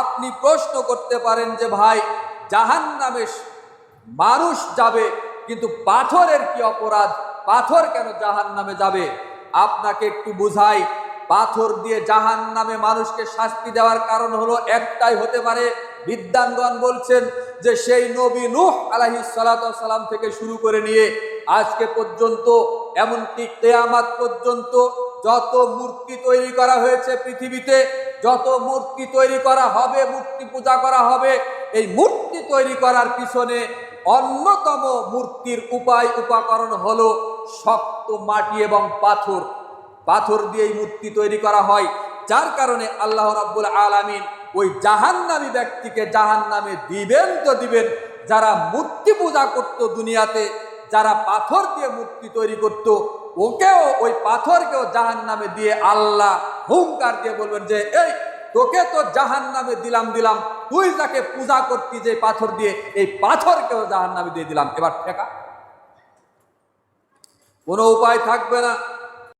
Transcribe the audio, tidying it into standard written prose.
আপনি প্রশ্ন করতে পারেন যে ভাই জাহান্নামে মানুষ যাবে, কিন্তু পাথরের কি অপরাধ, পাথর কেন জাহান্নামে যাবে? আপনাকে একটু বুঝাই, পাথর দিয়ে জাহান্নামে মানুষকে শাস্তি দেওয়ার কারণ হলো একটাই হতে পারে। বিদ্বানগণ বলছেন যে সেই নবী নূহ আলাইহিস সালাতু ওয়াস সালাম থেকে শুরু করে নিয়ে আজকে পর্যন্ত, এমনকি কিয়ামত পর্যন্ত যত মূর্তি তৈরি করা হয়েছে পৃথিবীতে, যত মূর্তি তৈরি করা হবে, মূর্তি পূজা করা হবে, এই মূর্তি তৈরি করার পিছনে অন্যতম মূর্তির উপকরণ হলো শক্ত মাটি এবং পাথর। পাথর দিয়ে এই মূর্তি তৈরি করা হয়, যার কারণে আল্লাহ রাব্বুল আলামিন ওই জাহান্নামী ব্যক্তিকে জাহান্নামে দিবেন তো দিবেন, যারা মূর্তি পূজা করত দুনিয়াতে, যারা পাথর দিয়ে মূর্তি তৈরি করত, ওকেও, ওই পাথরকেও জাহান্নামে দিয়ে আল্লাহ হুঙ্কার দিয়ে বলবেন যে এই তোকে তো জাহান্নামে দিলাম, তুই যাকে পূজা করতি যে পাথর দিয়ে, এই পাথরকেও জাহান্নামে দিয়ে দিলাম, এবার ঠেকা। কোনো উপায় থাকবে না।